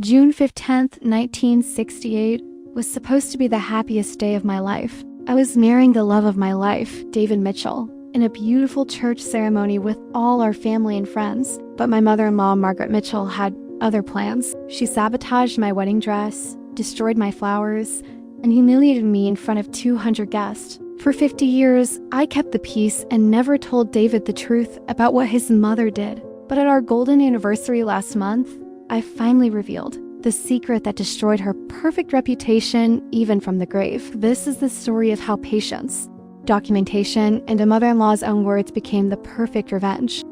June 15th, 1968 was supposed to be the happiest day of my life. I was marrying the love of my life, David Mitchell, in a beautiful church ceremony with all our family and friends. But my mother-in-law, Margaret Mitchell, had other plans. She sabotaged my wedding dress, destroyed my flowers, and humiliated me in front of 200 guests. For 50 years, I kept the peace and never told David the truth about what his mother did. But at our golden anniversary last month, I finally revealed the secret that destroyed her perfect reputation even from the grave. This is the story of how patience, documentation, and a mother-in-law's own words became the perfect revenge.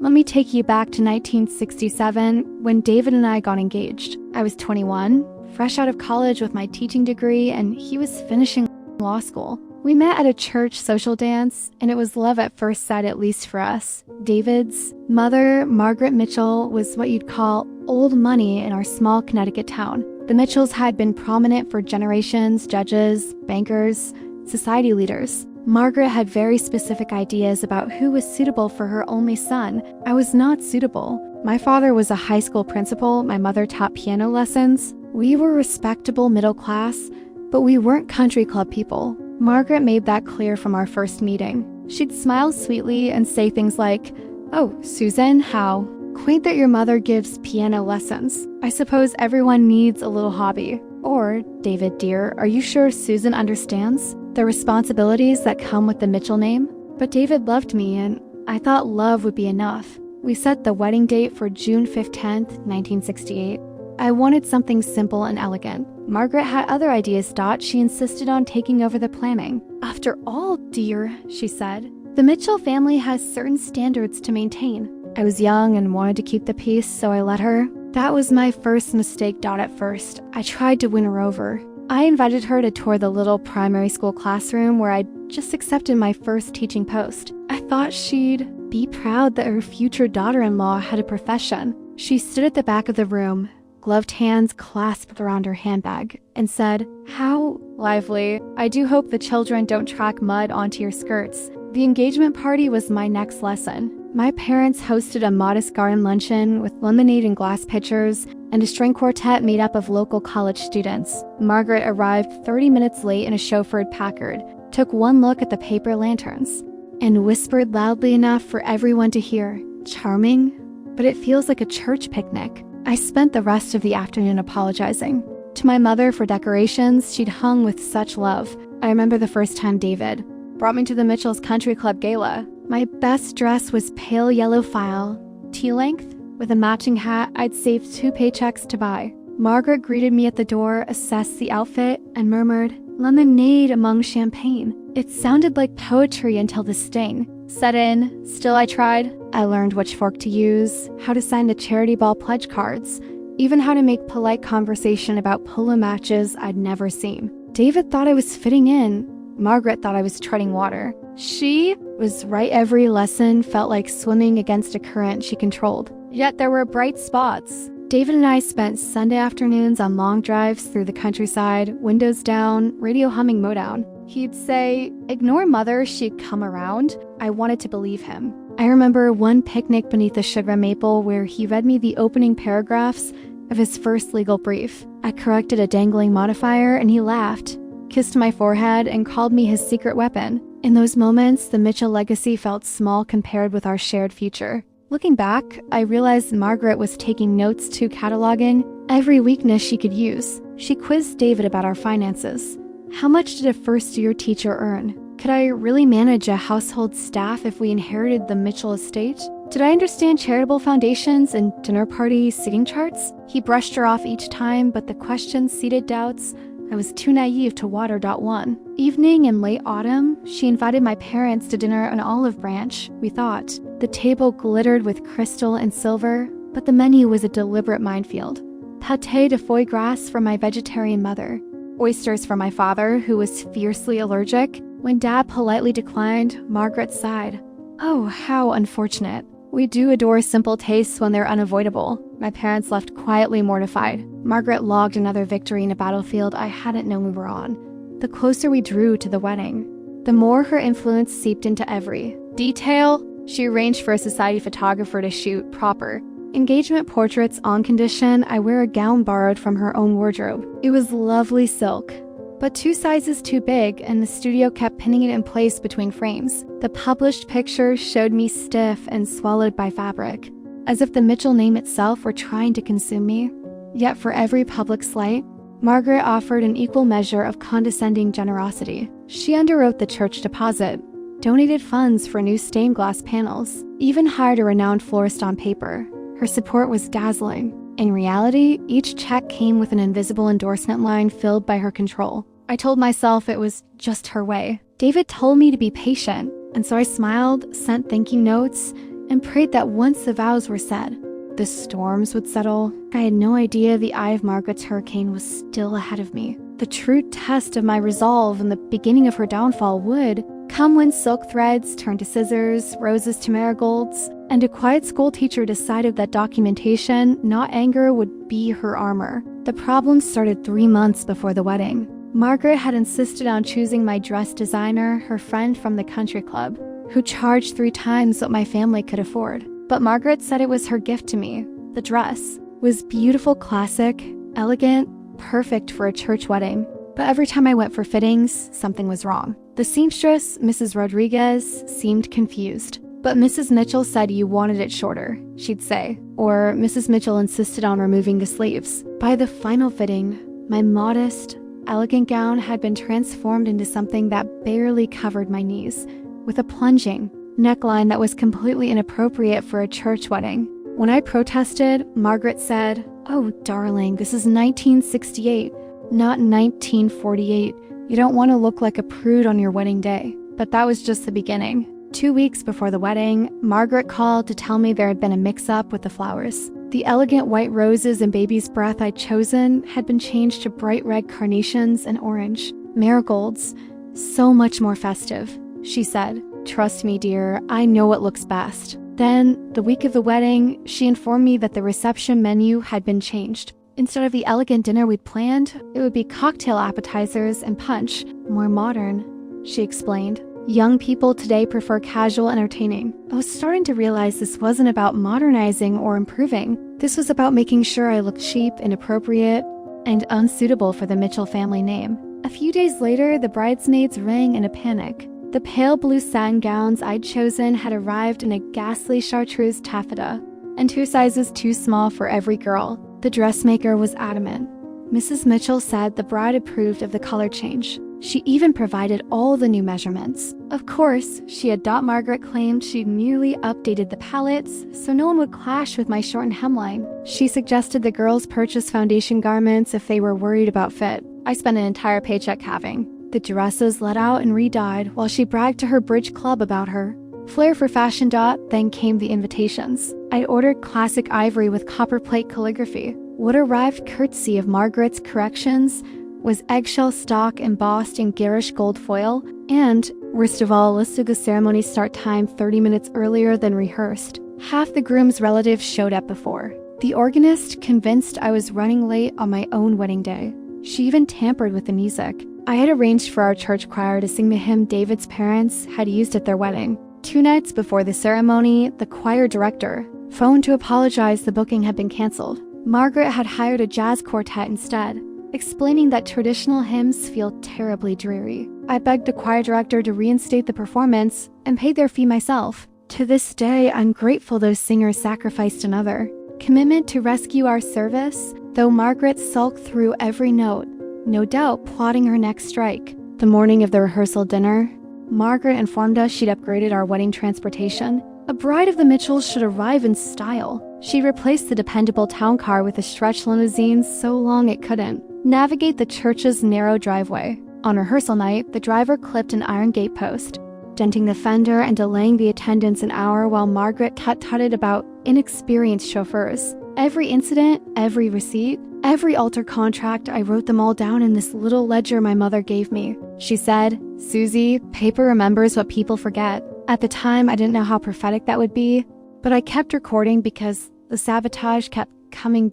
Let me take you back to 1967 when David and I got engaged. I was 21, fresh out of college with my teaching degree, and he was finishing law school. We met at a church social dance, and it was love at first sight, at least for us. David's mother, Margaret Mitchell, was what you'd call old money in our small Connecticut town. The Mitchells had been prominent for generations: judges, bankers, society leaders. Margaret had very specific ideas about who was suitable for her only son. I was not suitable. My father was a high school principal, my mother taught piano lessons. We were respectable middle class, but we weren't country club people. Margaret made that clear from our first meeting. She'd smile sweetly and say things like, "Oh, Susan, how quaint that your mother gives piano lessons. I suppose everyone needs a little hobby." Or, "David, dear, are you sure Susan understands the responsibilities that come with the Mitchell name?" But David loved me, and I thought love would be enough. We set the wedding date for June 15th, 1968. I wanted something simple and elegant. Margaret had other ideas. She insisted on taking over the planning. "After all, dear," she said, "the Mitchell family has certain standards to maintain." I was young and wanted to keep the peace, so I let her. That was my first mistake. At first, I tried to win her over. I invited her to tour the little primary school classroom where I'd just accepted my first teaching post. I thought she'd be proud that her future daughter-in-law had a profession. She stood at the back of the room, gloved hands clasped around her handbag, and said, "How lively. I do hope the children don't track mud onto your skirts." The engagement party was my next lesson. My parents hosted a modest garden luncheon with lemonade in glass pitchers and a string quartet made up of local college students. Margaret arrived 30 minutes late in a chauffeured Packard, took one look at the paper lanterns, and whispered loudly enough for everyone to hear, "Charming, but it feels like a church picnic." I spent the rest of the afternoon apologizing to my mother for decorations she'd hung with such love. I remember the first time David brought me to the Mitchell's Country Club gala. My best dress was pale yellow file, tea-length, with a matching hat I'd saved 2 paychecks to buy. Margaret greeted me at the door, assessed the outfit, and murmured, "Lemonade among champagne." It sounded like poetry until the sting set in. Still, I tried. I learned which fork to use, how to sign the charity ball pledge cards, even how to make polite conversation about polo matches I'd never seen. David thought I was fitting in. Margaret thought I was treading water. She was right. Every lesson felt like swimming against a current she controlled. Yet there were bright spots. David and I spent Sunday afternoons on long drives through the countryside, windows down, radio humming Motown. He'd say, "Ignore mother, she'd come around." I wanted to believe him. I remember one picnic beneath a sugar maple where he read me the opening paragraphs of his first legal brief. I corrected a dangling modifier and he laughed, kissed my forehead, and called me his secret weapon. In those moments, the Mitchell legacy felt small compared with our shared future. Looking back, I realized Margaret was taking notes too, cataloging every weakness she could use. She quizzed David about our finances. How much did a first-year teacher earn? Could I really manage a household staff if we inherited the Mitchell estate? Did I understand charitable foundations and dinner party seating charts? He brushed her off each time, but the questions seeded doubts. I was too naive to water. One evening in late autumn, she invited my parents to dinner on Olive Branch, we thought. The table glittered with crystal and silver, but the menu was a deliberate minefield. Pâté de foie gras for my vegetarian mother. Oysters for my father, who was fiercely allergic. When Dad politely declined, Margaret sighed. "Oh, how unfortunate. We do adore simple tastes when they're unavoidable." My parents left quietly mortified. Margaret logged another victory in a battlefield I hadn't known we were on. The closer we drew to the wedding, the more her influence seeped into every detail. She arranged for a society photographer to shoot proper Engagement portraits on condition, I wear a gown borrowed from her own wardrobe. It was lovely silk, but 2 sizes too big, and the studio kept pinning it in place between frames. The published picture showed me stiff and swallowed by fabric, as if the Mitchell name itself were trying to consume me. Yet for every public slight, Margaret offered an equal measure of condescending generosity. She underwrote the church deposit, donated funds for new stained glass panels, even hired a renowned florist on paper. Her support was dazzling. In reality, each check came with an invisible endorsement line filled by her control. I told myself it was just her way. David told me to be patient, and so I smiled, sent thank you notes, and prayed that once the vows were said, the storms would settle. I had no idea the eye of Margaret's hurricane was still ahead of me. The true test of my resolve and the beginning of her downfall would come when silk threads turned to scissors, roses to marigolds, and a quiet school teacher decided that documentation, not anger, would be her armor. The problem started 3 months before the wedding. Margaret had insisted on choosing my dress designer, her friend from the country club, who charged 3 times what my family could afford. But Margaret said it was her gift to me. The dress was beautiful, classic, elegant, perfect for a church wedding. But every time I went for fittings, something was wrong. The seamstress, Mrs. Rodriguez, seemed confused. But Mrs. Mitchell said you wanted it shorter, she'd say. Or Mrs. Mitchell insisted on removing the sleeves. By the final fitting, my modest, elegant gown had been transformed into something that barely covered my knees, with a plunging neckline that was completely inappropriate for a church wedding. When I protested, Margaret said, "Oh, darling, this is 1968, not 1948. You don't want to look like a prude on your wedding day." But that was just the beginning. 2 weeks before the wedding, Margaret called to tell me there had been a mix-up with the flowers. The elegant white roses and baby's breath I'd chosen had been changed to bright red carnations and orange marigolds, so much more festive. She said, "Trust me, dear, I know what looks best." Then, the week of the wedding, she informed me that the reception menu had been changed. Instead of the elegant dinner we'd planned, it would be cocktail appetizers and punch, more modern, she explained. Young people today prefer casual entertaining. I was starting to realize this wasn't about modernizing or improving. This was about making sure I looked cheap, inappropriate, and unsuitable for the Mitchell family name. A few days later, the bridesmaids rang in a panic. The pale blue satin gowns I'd chosen had arrived in a ghastly chartreuse taffeta, and 2 sizes too small for every girl. The dressmaker was adamant. Mrs. Mitchell said the bride approved of the color change. She even provided all the new measurements. Of course, she had Margaret claimed she'd merely updated the palettes, so no one would clash with my shortened hemline. She suggested the girls purchase foundation garments if they were worried about fit. I spent an entire paycheck having the dresses let out and re-dyed while she bragged to her bridge club about her. Flair for fashion. Then came the invitations. I ordered classic ivory with copper plate calligraphy. What arrived courtesy of Margaret's corrections was eggshell stock embossed in garish gold foil, and, worst of all, listed the ceremony start time 30 minutes earlier than rehearsed. Half the groom's relatives showed up before. The organist, convinced I was running late on my own wedding day. She even tampered with the music. I had arranged for our church choir to sing the hymn David's parents had used at their wedding. 2 nights before the ceremony, the choir director phoned to apologize the booking had been canceled. Margaret had hired a jazz quartet instead, explaining that traditional hymns feel terribly dreary. I begged the choir director to reinstate the performance and paid their fee myself. To this day, I'm grateful those singers sacrificed another commitment to rescue our service, though Margaret sulked through every note, no doubt plotting her next strike. The morning of the rehearsal dinner, Margaret informed us she'd upgraded our wedding transportation. A bride of the Mitchells should arrive in style. She replaced the dependable town car with a stretch limousine so long it couldn't navigate the church's narrow driveway. On rehearsal night, the driver clipped an iron gatepost, denting the fender and delaying the attendance an hour while Margaret tut-tutted about inexperienced chauffeurs. Every incident, every receipt, every altar contract, I wrote them all down in this little ledger my mother gave me. She said, "Susie, paper remembers what people forget." At the time, I didn't know how prophetic that would be, but I kept recording because the sabotage kept coming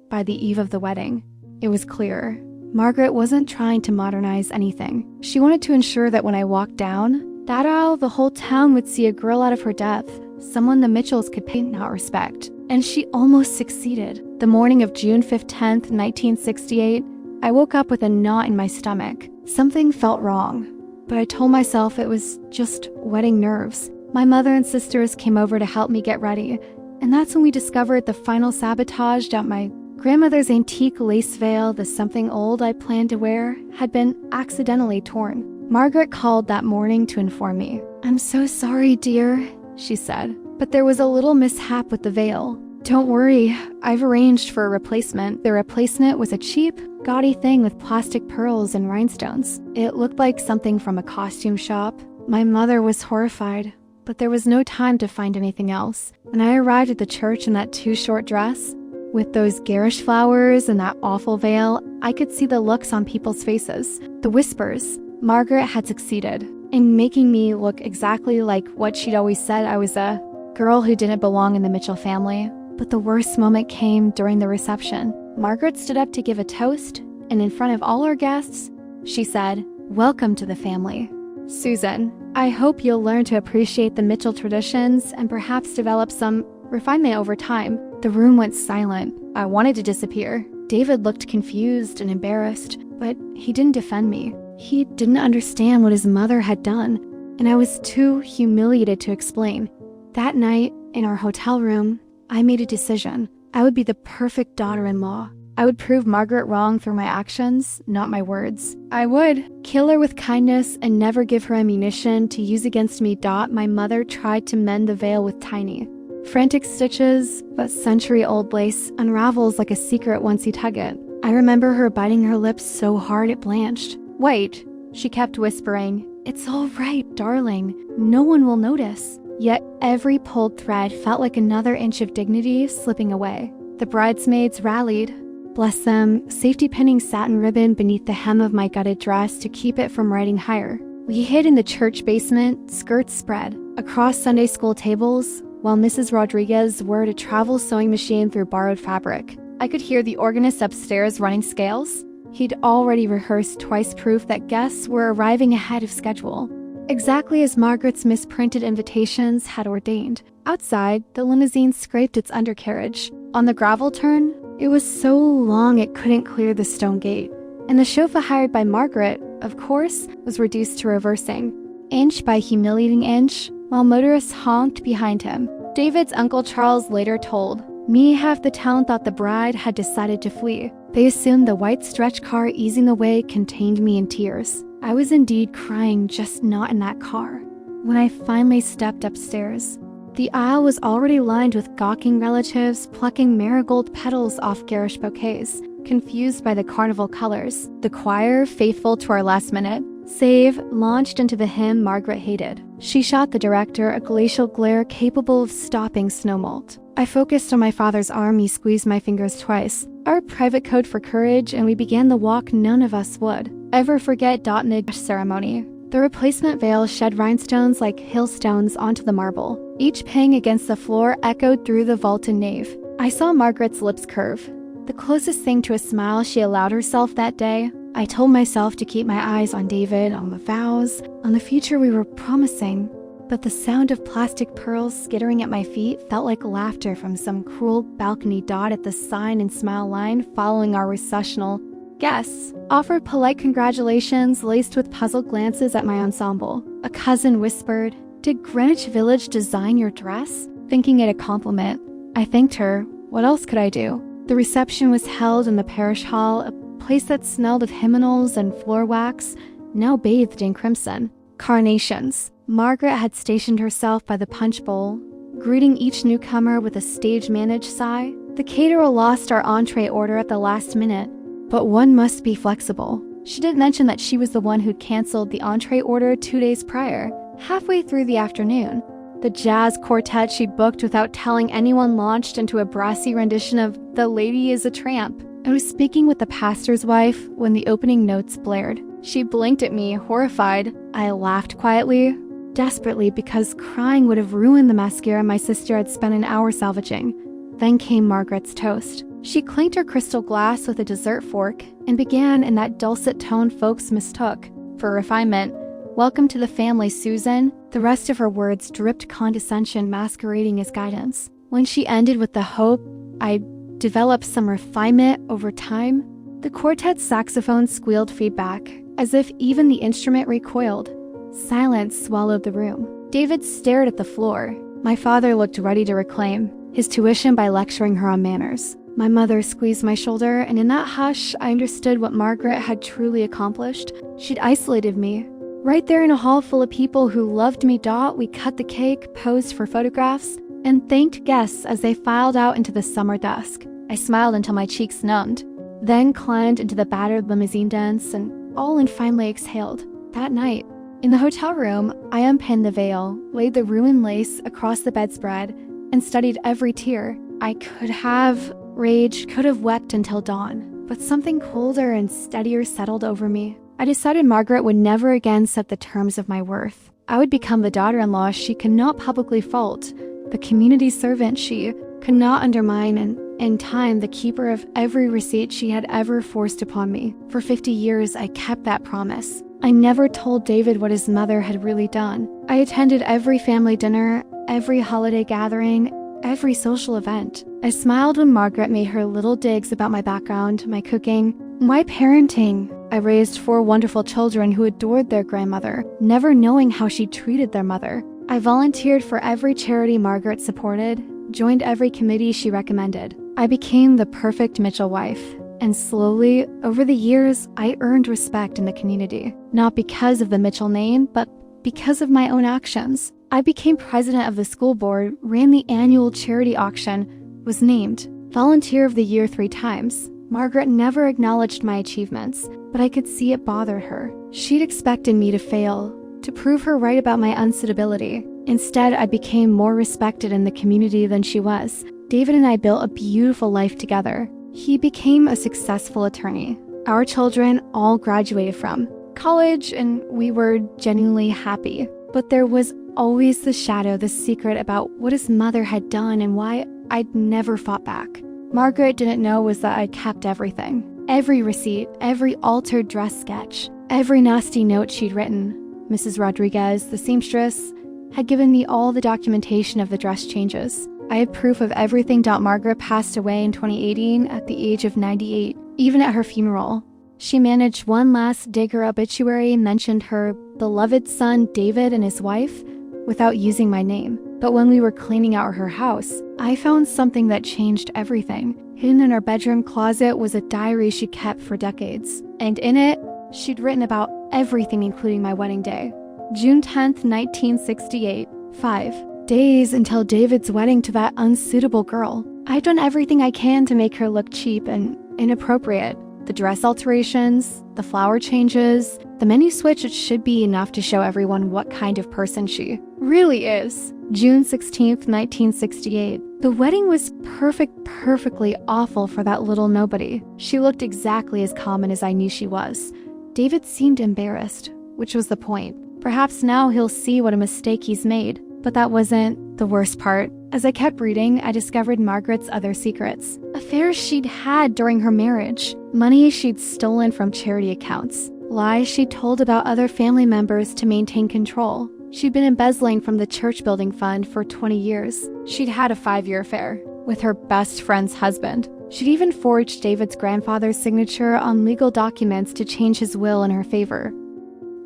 by the eve of the wedding. It was clear. Margaret wasn't trying to modernize anything. She wanted to ensure that when I walked down that aisle, the whole town would see a girl out of her depth, someone the Mitchells could pay, not respect. and she almost succeeded. The morning of June 15th, 1968, I woke up with a knot in my stomach. Something felt wrong, but I told myself it was just wetting nerves. My mother and sisters came over to help me get ready, and that's when we discovered the final sabotage at my grandmother's antique lace veil. The something old I planned to wear had been accidentally torn. Margaret called that morning to inform me. "I'm so sorry, dear," she said, "but there was a little mishap with the veil. Don't worry, I've arranged for a replacement." The replacement was a cheap, gaudy thing with plastic pearls and rhinestones. It looked like something from a costume shop. My mother was horrified, but there was no time to find anything else. When I arrived at the church in that too-short dress, with those garish flowers and that awful veil, I could see the looks on people's faces, the whispers. Margaret had succeeded in making me look exactly like what she'd always said I was, a girl who didn't belong in the Mitchell family. But the worst moment came during the reception. Margaret stood up to give a toast, and in front of all our guests, she said, "Welcome to the family. Susan, I hope you'll learn to appreciate the Mitchell traditions and perhaps develop some refinement over time." The room went silent. I wanted to disappear. David looked confused and embarrassed, but he didn't defend me. He didn't understand what his mother had done, and I was too humiliated to explain. That night, in our hotel room, I made a decision. I would be the perfect daughter-in-law. I would prove Margaret wrong through my actions, not my words. I would kill her with kindness and never give her ammunition to use against me. My mother tried to mend the veil with tiny, frantic stitches, but century-old lace unravels like a secret once you tug it. I remember her biting her lips so hard it blanched. "Wait," she kept whispering. "It's all right, darling. No one will notice." Yet every pulled thread felt like another inch of dignity slipping away. The bridesmaids rallied. Bless them, safety pinning satin ribbon beneath the hem of my gutted dress to keep it from riding higher. We hid in the church basement, skirts spread, across Sunday school tables, while Mrs. Rodriguez whirred a travel sewing machine through borrowed fabric. I could hear the organist upstairs running scales. He'd already rehearsed twice proof that guests were arriving ahead of schedule, exactly as Margaret's misprinted invitations had ordained. Outside, the limousine scraped its undercarriage. On the gravel turn, it was so long it couldn't clear the stone gate, and the chauffeur hired by Margaret, of course, was reduced to reversing, inch by humiliating inch, while motorists honked behind him. David's Uncle Charles later told me half the town thought the bride had decided to flee. They assumed the white stretch car easing away contained me in tears. I was indeed crying, just not in that car. When I finally stepped upstairs, the aisle was already lined with gawking relatives plucking marigold petals off garish bouquets, confused by the carnival colors. The choir, faithful to our last minute save, launched into the hymn Margaret hated. She shot the director a glacial glare capable of stopping snowmelt. I focused on my father's arm. He squeezed my fingers twice. Our private code for courage, and we began the walk none of us would ever forget. Mid ceremony, the replacement veil shed rhinestones like hailstones onto the marble. Each pang against the floor echoed through the vaulted nave. I saw Margaret's lips curve, the closest thing to a smile she allowed herself that day. I told myself to keep my eyes on David, on the vows, on the future we were promising. But the sound of plastic pearls skittering at my feet felt like laughter from some cruel balcony. At the sign and smile line following our recessional, guests offered polite congratulations laced with puzzled glances at my ensemble. A cousin whispered, "Did Greenwich Village design your dress?" Thinking it a compliment. I thanked her. What else could I do? The reception was held in the parish hall, a place that smelled of hymnals and floor wax, now bathed in crimson. Carnations. Margaret had stationed herself by the punch bowl, greeting each newcomer with a stage-managed sigh. The caterer lost our entree order at the last minute, but one must be flexible. She didn't mention that she was the one who'd canceled the entree order 2 days prior, halfway through the afternoon. The jazz quartet she booked without telling anyone launched into a brassy rendition of "The Lady is a Tramp." I was speaking with the pastor's wife when the opening notes blared. She blinked at me, horrified. I laughed quietly, desperately, because crying would have ruined the mascara my sister had spent an hour salvaging. Then came Margaret's toast. She clanked her crystal glass with a dessert fork and began in that dulcet tone folks mistook for refinement. "Welcome to the family, Susan." The rest of her words dripped condescension masquerading as guidance. When she ended with the hope I'd develop some refinement over time, the quartet's saxophone squealed feedback, as if even the instrument recoiled. Silence swallowed the room. David stared at the floor. My father looked ready to reclaim his tuition by lecturing her on manners. My mother squeezed my shoulder, and in that hush, I understood what Margaret had truly accomplished. She'd isolated me. Right there in a hall full of people who loved me. We cut the cake, posed for photographs, and thanked guests as they filed out into the summer dusk. I smiled until my cheeks numbed, then climbed into the battered limousine dance and finally exhaled. That night, in the hotel room, I unpinned the veil, laid the ruined lace across the bedspread, and studied every tear. I could have raged, could have wept until dawn, but something colder and steadier settled over me. I decided Margaret would never again set the terms of my worth. I would become the daughter-in-law she could not publicly fault, the community servant she could not undermine, and in time, the keeper of every receipt she had ever forced upon me. For 50 years, I kept that promise. I never told David what his mother had really done. I attended every family dinner, every holiday gathering, every social event. I smiled when Margaret made her little digs about my background, my cooking, my parenting. I raised 4 wonderful children who adored their grandmother, never knowing how she treated their mother. I volunteered for every charity Margaret supported, joined every committee she recommended. I became the perfect Mitchell wife, and slowly, over the years, I earned respect in the community. Not because of the Mitchell name, but because of my own actions. I became president of the school board, ran the annual charity auction, was named Volunteer of the Year 3 times. Margaret never acknowledged my achievements, but I could see it bothered her. She'd expected me to fail, to prove her right about my unsuitability. Instead, I became more respected in the community than she was. David and I built a beautiful life together. He became a successful attorney. Our children all graduated from college, and we were genuinely happy. But there was always the shadow, the secret about what his mother had done and why I'd never fought back. Margaret didn't know was that I kept everything. Every receipt, every altered dress sketch, every nasty note she'd written. Mrs. Rodriguez, the seamstress, had given me all the documentation of the dress changes. I had proof of everything. Margaret passed away in 2018 at the age of 98. Even at her funeral, she managed one last dig. Her obituary mentioned her beloved son David and his wife without using my name. But when we were cleaning out her house, I found something that changed everything. Hidden in her bedroom closet was a diary she kept for decades. And in it, she'd written about everything, including my wedding day. June 10th, 1968, 5 days until David's wedding to that unsuitable girl. I'd done everything I can to make her look cheap and inappropriate. The dress alterations, the flower changes, the menu switch. It should be enough to show everyone what kind of person she really is. June 16th, 1968. The wedding was perfectly awful for that little nobody. She looked exactly as common as I knew she was. David seemed embarrassed, which was the point. Perhaps now he'll see what a mistake he's made. But that wasn't the worst part. As I kept reading, I discovered Margaret's other secrets. Affairs she'd had during her marriage. Money she'd stolen from charity accounts. Lies she'd told about other family members to maintain control. She'd been embezzling from the church building fund for 20 years. She'd had a 5-year affair with her best friend's husband. She'd even forged David's grandfather's signature on legal documents to change his will in her favor.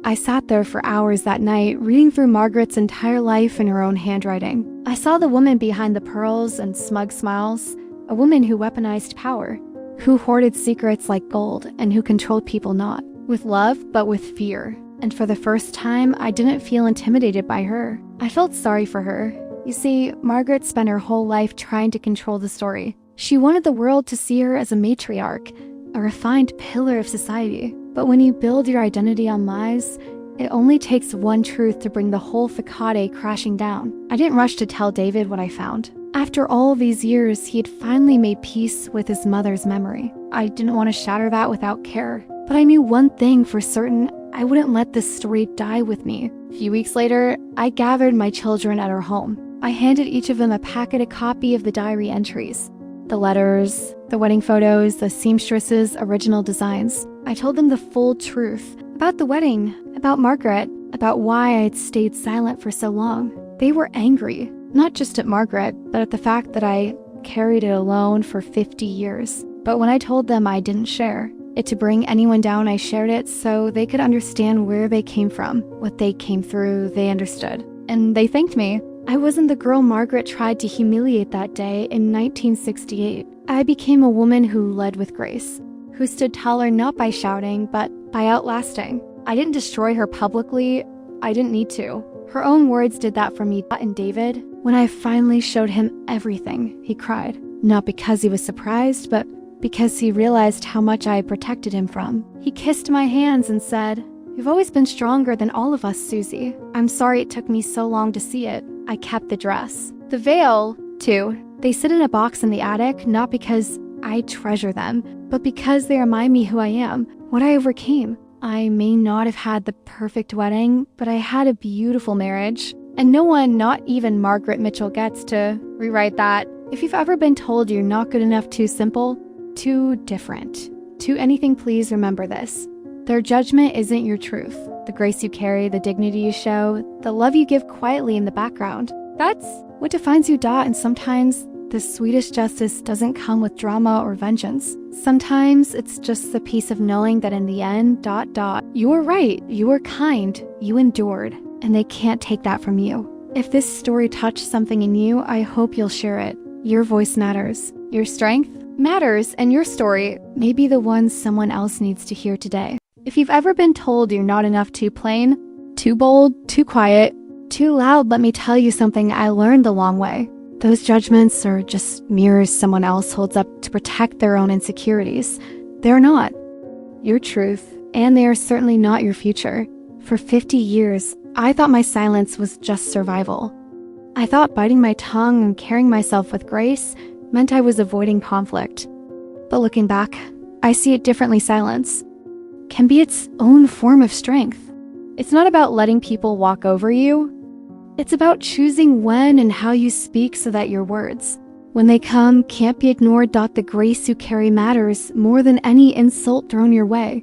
I sat there for hours that night, reading through Margaret's entire life in her own handwriting. I saw the woman behind the pearls and smug smiles, a woman who weaponized power, who hoarded secrets like gold, and who controlled people not with love, but with fear. And for the first time, I didn't feel intimidated by her. I felt sorry for her. You see, Margaret spent her whole life trying to control the story. She wanted the world to see her as a matriarch, a refined pillar of society. But when you build your identity on lies, it only takes one truth to bring the whole facade crashing down. I didn't rush to tell David what I found. After all these years, he had finally made peace with his mother's memory. I didn't want to shatter that without care. But I knew one thing for certain: I wouldn't let this story die with me. A few weeks later, I gathered my children at our home. I handed each of them a packeted copy of the diary entries. The letters, the wedding photos, the seamstress's original designs. I told them the full truth about the wedding, about Margaret, about why I had stayed silent for so long. They were angry. Not just at Margaret, but at the fact that I carried it alone for 50 years. But when I told them I didn't share it to bring anyone down, I shared it so they could understand where they came from, what they came through, they understood. And they thanked me. I wasn't the girl Margaret tried to humiliate that day in 1968. I became a woman who led with grace, who stood taller not by shouting, but by outlasting. I didn't destroy her publicly. I didn't need to. Her own words did that for me. And David, when I finally showed him everything, he cried. Not because he was surprised, but because he realized how much I protected him from. He kissed my hands and said, "You've always been stronger than all of us, Susie. I'm sorry it took me so long to see it. I kept the dress." The veil, too. They sit in a box in the attic, not because I treasure them, but because they remind me who I am, what I overcame. I may not have had the perfect wedding, but I had a beautiful marriage. And no one, not even Margaret Mitchell, gets to rewrite that. If you've ever been told you're not good enough, too simple, too different, too anything, please remember this. Their judgment isn't your truth. The grace you carry, the dignity you show, the love you give quietly in the background. That's what defines you, and sometimes the sweetest justice doesn't come with drama or vengeance. Sometimes it's just the peace of knowing that in the end, you were right, you were kind, you endured, and they can't take that from you. If this story touched something in you, I hope you'll share it. Your voice matters. Your strength matters, and your story may be the one someone else needs to hear today. If you've ever been told you're not enough, too plain, too bold, too quiet, too loud, let me tell you something I learned the long way. Those judgments are just mirrors someone else holds up to protect their own insecurities. They're not your truth, and they are certainly not your future. For 50 years, I thought my silence was just survival. I thought biting my tongue and carrying myself with grace meant I was avoiding conflict. But looking back, I see it differently. Silence can be its own form of strength. It's not about letting people walk over you. It's about choosing when and how you speak so that your words, when they come, can't be ignored. The grace you carry matters more than any insult thrown your way.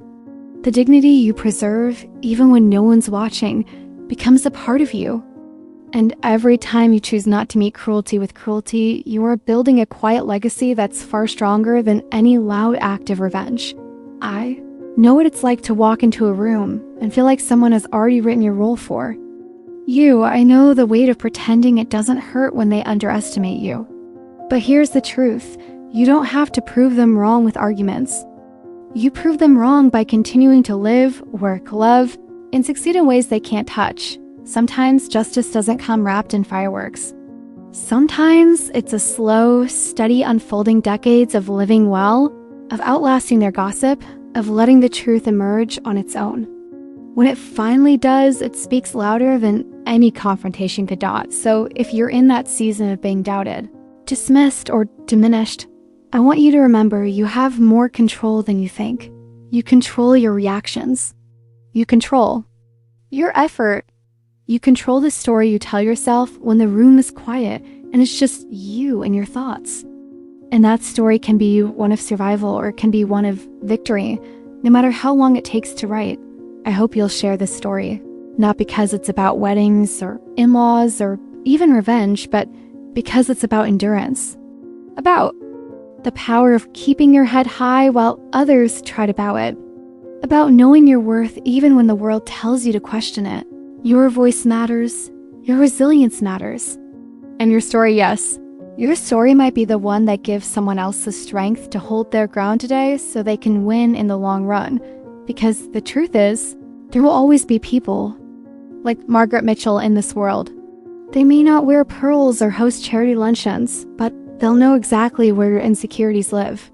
The dignity you preserve, even when no one's watching, becomes a part of you. And every time you choose not to meet cruelty with cruelty, you are building a quiet legacy that's far stronger than any loud act of revenge. I know what it's like to walk into a room and feel like someone has already written your role for you. I know the weight of pretending it doesn't hurt when they underestimate you. But here's the truth. You don't have to prove them wrong with arguments. You prove them wrong by continuing to live, work, love, and succeed in ways they can't touch. Sometimes justice doesn't come wrapped in fireworks. Sometimes it's a slow, steady unfolding decades of living well, of outlasting their gossip, of letting the truth emerge on its own. When it finally does, it speaks louder than any confrontation could. So if you're in that season of being doubted, dismissed, or diminished, I want you to remember you have more control than you think. You control your reactions. You control your effort. You control the story you tell yourself when the room is quiet and it's just you and your thoughts. And that story can be one of survival or it can be one of victory, no matter how long it takes to write. I hope you'll share this story, not because it's about weddings or in-laws or even revenge, but because it's about endurance. About the power of keeping your head high while others try to bow it. About knowing your worth even when the world tells you to question it. Your voice matters. Your resilience matters. And your story, yes. Your story might be the one that gives someone else the strength to hold their ground today so they can win in the long run. Because the truth is, there will always be people like Margaret Mitchell in this world. They may not wear pearls or host charity luncheons, but they'll know exactly where your insecurities live.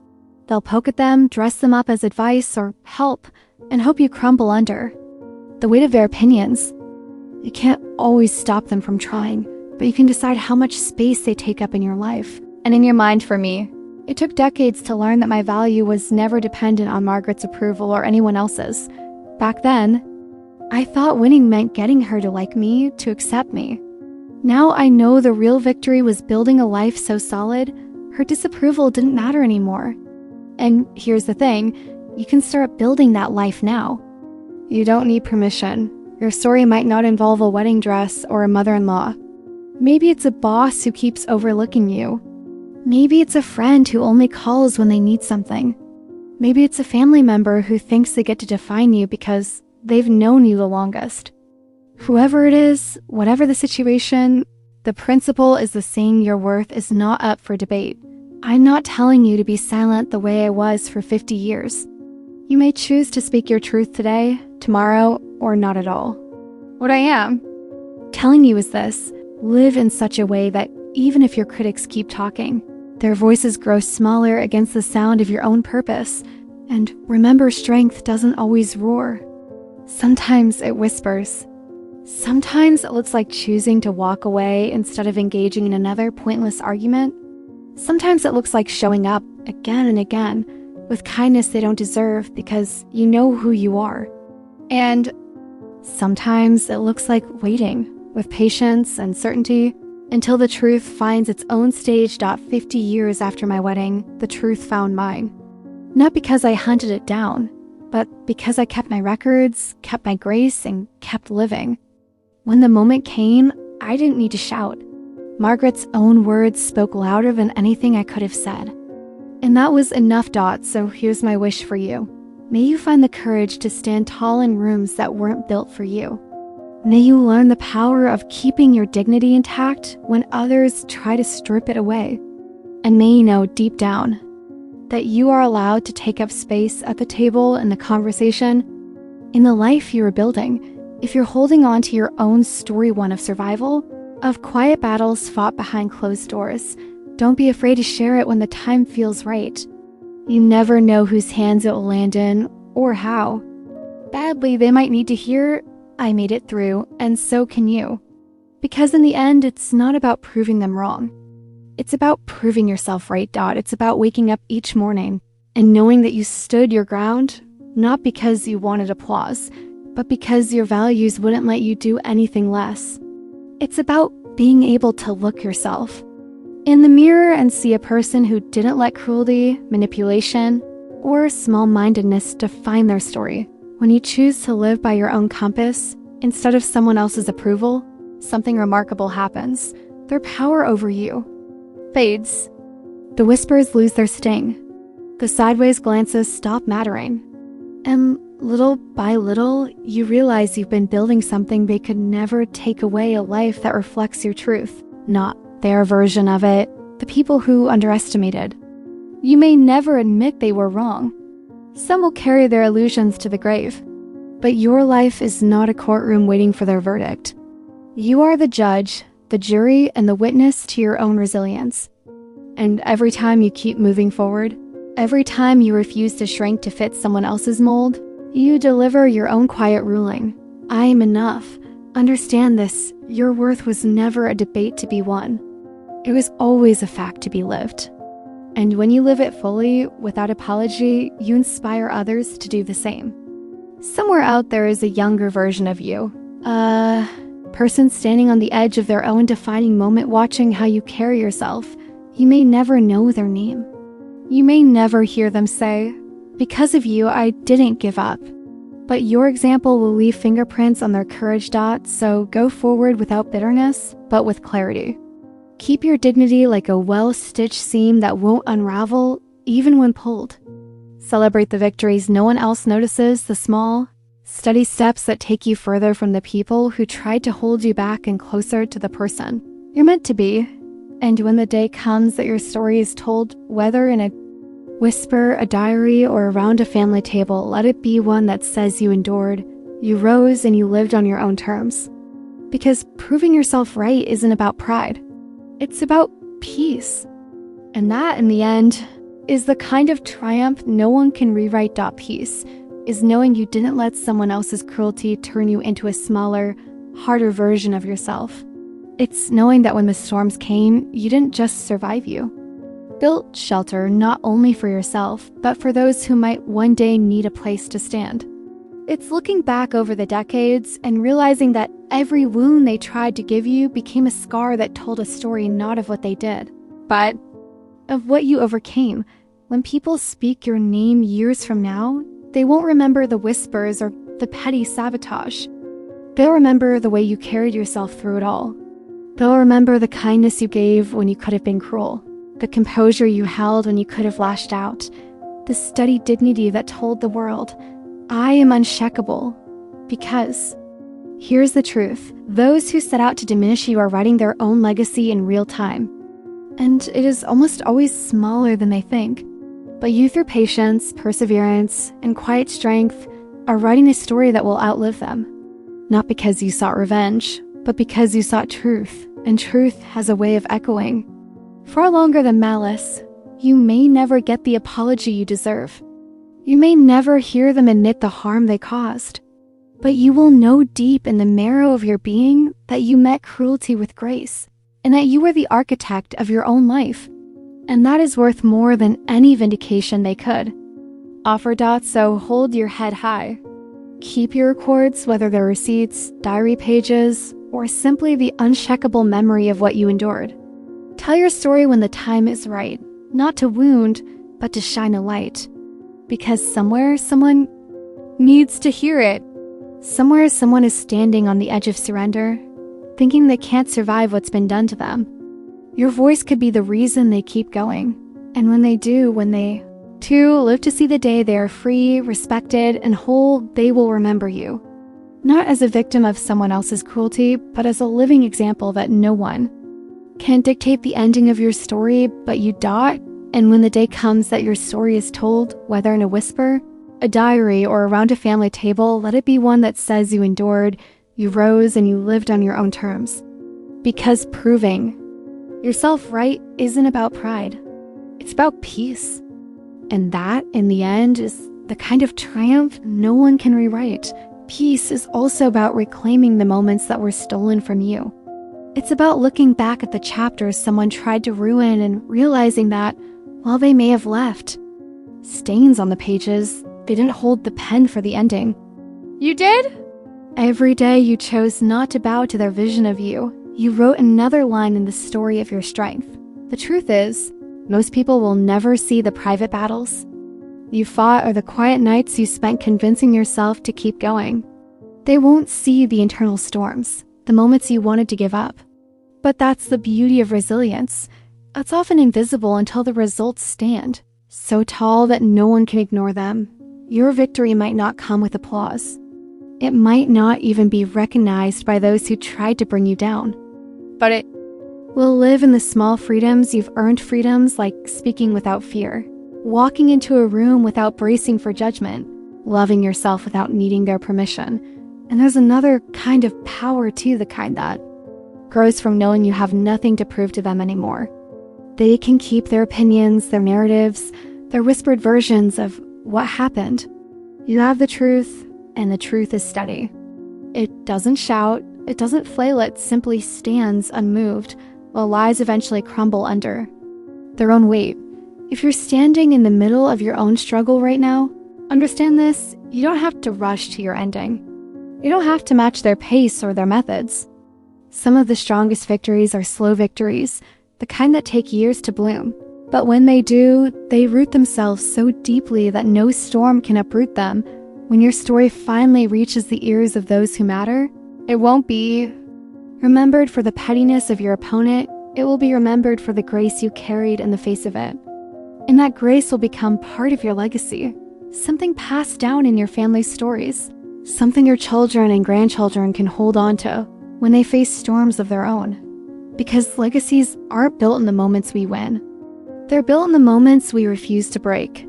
They'll poke at them, dress them up as advice or help, and hope you crumble under the weight of their opinions. You can't always stop them from trying, but you can decide how much space they take up in your life and in your mind. For me, it took decades to learn that my value was never dependent on Margaret's approval or anyone else's. Back then, I thought winning meant getting her to like me, to accept me. Now I know the real victory was building a life so solid, her disapproval didn't matter anymore. And here's the thing, you can start building that life now. You don't need permission. Your story might not involve a wedding dress or a mother-in-law. Maybe it's a boss who keeps overlooking you. Maybe it's a friend who only calls when they need something. Maybe it's a family member who thinks they get to define you because they've known you the longest. Whoever it is, whatever the situation, the principle is the same: your worth is not up for debate. I'm not telling you to be silent the way I was for 50 years. You may choose to speak your truth today, tomorrow, or not at all. What I am telling you is this: live in such a way that even if your critics keep talking, their voices grow smaller against the sound of your own purpose. And remember, strength doesn't always roar. Sometimes it whispers. Sometimes it looks like choosing to walk away instead of engaging in another pointless argument. Sometimes it looks like showing up again and again with kindness they don't deserve because you know who you are. And sometimes it looks like waiting with patience and certainty until the truth finds its own stage. 50 years after my wedding, the truth found mine. Not because I hunted it down, but because I kept my records, kept my grace, and kept living. When the moment came, I didn't need to shout. Margaret's own words spoke louder than anything I could have said. And that was enough. So here's my wish for you. May you find the courage to stand tall in rooms that weren't built for you. May you learn the power of keeping your dignity intact when others try to strip it away. And may you know deep down that you are allowed to take up space at the table in the conversation, in the life you are building. If you're holding on to your own story, one of survival, of quiet battles fought behind closed doors, don't be afraid to share it when the time feels right. You never know whose hands it will land in or how badly they might need to hear, "I made it through, and so can you." Because in the end, it's not about proving them wrong. It's about proving yourself right. It's about waking up each morning and knowing that you stood your ground, not because you wanted applause, but because your values wouldn't let you do anything less. It's about being able to look yourself in the mirror and see a person who didn't let cruelty, manipulation, or small-mindedness define their story. When you choose to live by your own compass instead of someone else's approval, something remarkable happens. Their power over you fades. The whispers lose their sting. The sideways glances stop mattering. And little by little, you realize you've been building something they could never take away: a life that reflects your truth, not their version of it, the people who underestimated. You may never admit they were wrong. Some will carry their illusions to the grave. But your life is not a courtroom waiting for their verdict. You are the judge, the jury, and the witness to your own resilience. And every time you keep moving forward, every time you refuse to shrink to fit someone else's mold, you deliver your own quiet ruling. I am enough. Understand this: your worth was never a debate to be won. It was always a fact to be lived. And when you live it fully, without apology, you inspire others to do the same. Somewhere out there is a younger version of you. A person standing on the edge of their own defining moment, watching how you carry yourself. You may never know their name. You may never hear them say, "Because of you, I didn't give up." But your example will leave fingerprints on their courage. So go forward without bitterness, but with clarity. Keep your dignity like a well-stitched seam that won't unravel even when pulled. Celebrate the victories no one else notices, the small, steady steps that take you further from the people who tried to hold you back and closer to the person you're meant to be. And when the day comes that your story is told, whether in a whisper, a diary, or around a family table, let it be one that says you endured, you rose, and you lived on your own terms. Because proving yourself right isn't about pride. It's about peace. And that, in the end, is the kind of triumph no one can rewrite. Peace is knowing you didn't let someone else's cruelty turn you into a smaller, harder version of yourself. It's knowing that when the storms came, you didn't just survive, you built shelter not only for yourself, but for those who might one day need a place to stand. It's looking back over the decades and realizing that every wound they tried to give you became a scar that told a story not of what they did, but of what you overcame. When people speak your name years from now, they won't remember the whispers or the petty sabotage. They'll remember the way you carried yourself through it all. They'll remember the kindness you gave when you could have been cruel, the composure you held when you could have lashed out, the steady dignity that told the world, I am unshakable. Because here's the truth, those who set out to diminish you are writing their own legacy in real time. And it is almost always smaller than they think. But you, through patience, perseverance, and quiet strength, are writing a story that will outlive them. Not because you sought revenge, but because you sought truth, and truth has a way of echoing. Far longer than malice, you may never get the apology you deserve. You may never hear them admit the harm they caused. But you will know deep in the marrow of your being that you met cruelty with grace, and that you were the architect of your own life. And that is worth more than any vindication they could. So hold your head high. Keep your records, whether they're receipts, diary pages, or simply the uncheckable memory of what you endured. Tell your story when the time is right, not to wound, but to shine a light. Because somewhere, someone needs to hear it. Somewhere, someone is standing on the edge of surrender, thinking they can't survive what's been done to them. Your voice could be the reason they keep going. And when they do, when they too live to see the day they are free, respected, and whole, they will remember you. Not as a victim of someone else's cruelty, but as a living example that no one can dictate the ending of your story, but you dot. And when the day comes that your story is told, whether in a whisper, a diary, or around a family table, let it be one that says you endured, you rose, and you lived on your own terms. Because proving yourself right isn't about pride. It's about peace. And that, in the end, is the kind of triumph no one can rewrite. Peace is also about reclaiming the moments that were stolen from you. It's about looking back at the chapters someone tried to ruin and realizing that, while they may have left stains on the pages, they didn't hold the pen for the ending. You did? Every day you chose not to bow to their vision of you, you wrote another line in the story of your strength. The truth is, most people will never see the private battles you fought or the quiet nights you spent convincing yourself to keep going. They won't see the internal storms, the moments you wanted to give up. But that's the beauty of resilience. It's often invisible until the results stand, so tall that no one can ignore them. Your victory might not come with applause. It might not even be recognized by those who tried to bring you down. But it will live in the small freedoms you've earned, freedoms like speaking without fear, walking into a room without bracing for judgment, loving yourself without needing their permission. And there's another kind of power too, the kind that grows from knowing you have nothing to prove to them anymore. They can keep their opinions, their narratives, their whispered versions of what happened. You have the truth, and the truth is steady. It doesn't shout, it doesn't flail, it simply stands unmoved, while lies eventually crumble under their own weight. If you're standing in the middle of your own struggle right now, understand this, you don't have to rush to your ending. You don't have to match their pace or their methods. Some of the strongest victories are slow victories, the kind that take years to bloom. But when they do, they root themselves so deeply that no storm can uproot them. When your story finally reaches the ears of those who matter, it won't be remembered for the pettiness of your opponent, it will be remembered for the grace you carried in the face of it. And that grace will become part of your legacy, something passed down in your family's stories, something your children and grandchildren can hold on to when they face storms of their own. Because legacies aren't built in the moments we win. They're built in the moments we refuse to break.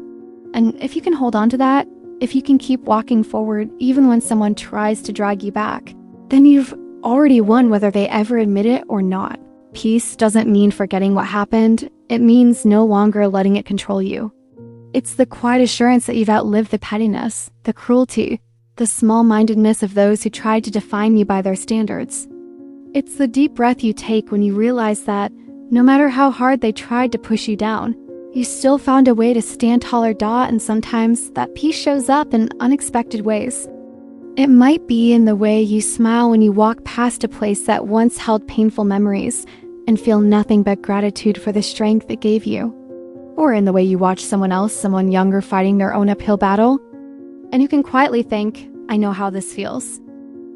And if you can hold on to that, if you can keep walking forward even when someone tries to drag you back, then you've already won whether they ever admit it or not. Peace doesn't mean forgetting what happened. It means no longer letting it control you. It's the quiet assurance that you've outlived the pettiness, the cruelty, the small-mindedness of those who tried to define you by their standards. It's the deep breath you take when you realize that no matter how hard they tried to push you down, you still found a way to stand taller, and sometimes that peace shows up in unexpected ways. It might be in the way you smile when you walk past a place that once held painful memories and feel nothing but gratitude for the strength it gave you. Or in the way you watch someone younger fighting their own uphill battle, and you can quietly think, I know how this feels.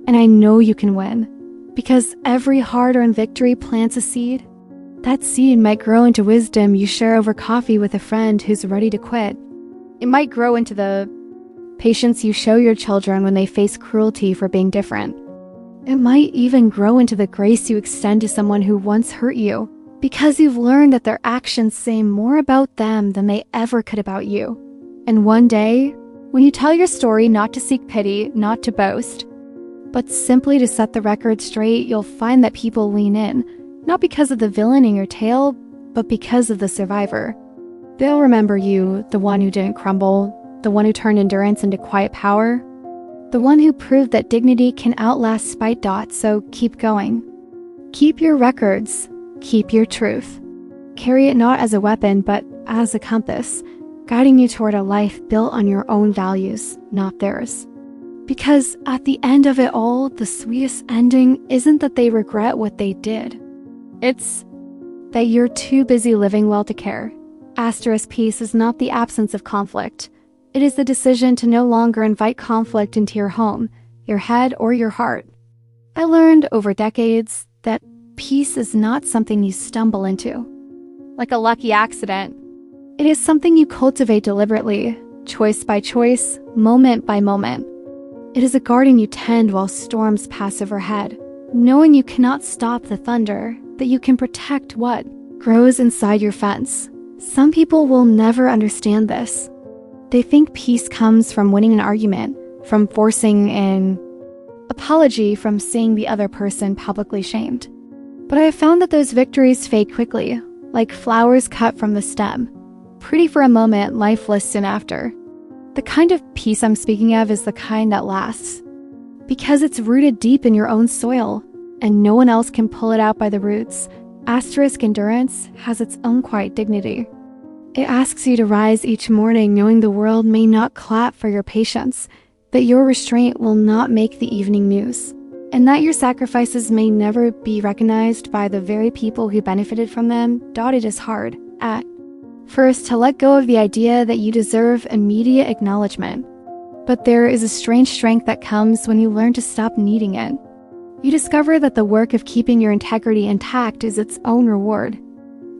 And I know you can win. Because every hard-earned victory plants a seed. That seed might grow into wisdom you share over coffee with a friend who's ready to quit. It might grow into the patience you show your children when they face cruelty for being different. It might even grow into the grace you extend to someone who once hurt you, because you've learned that their actions say more about them than they ever could about you. And one day, when you tell your story not to seek pity, not to boast, but simply to set the record straight, you'll find that people lean in, not because of the villain in your tale, but because of the survivor. They'll remember you, the one who didn't crumble, the one who turned endurance into quiet power, the one who proved that dignity can outlast spite. So keep going. Keep your records. Keep your truth. Carry it not as a weapon, but as a compass, guiding you toward a life built on your own values, not theirs. Because at the end of it all, the sweetest ending isn't that they regret what they did. It's that you're too busy living well to care. Peace is not the absence of conflict. It is the decision to no longer invite conflict into your home, your head, or your heart. I learned over decades that peace is not something you stumble into, like a lucky accident. It is something you cultivate deliberately, choice by choice, moment by moment. It is a garden you tend while storms pass overhead, knowing you cannot stop the thunder, that you can protect what grows inside your fence. Some people will never understand this. They think peace comes from winning an argument, from forcing an apology, from seeing the other person publicly shamed. But I have found that those victories fade quickly, like flowers cut from the stem, pretty for a moment, lifeless soon after. The kind of peace I'm speaking of is the kind that lasts, because it's rooted deep in your own soil, and no one else can pull it out by the roots. Endurance has its own quiet dignity. It asks you to rise each morning knowing the world may not clap for your patience, that your restraint will not make the evening news, and that your sacrifices may never be recognized by the very people who benefited from them. It is hard, at first, to let go of the idea that you deserve immediate acknowledgement. But there is a strange strength that comes when you learn to stop needing it. You discover that the work of keeping your integrity intact is its own reward.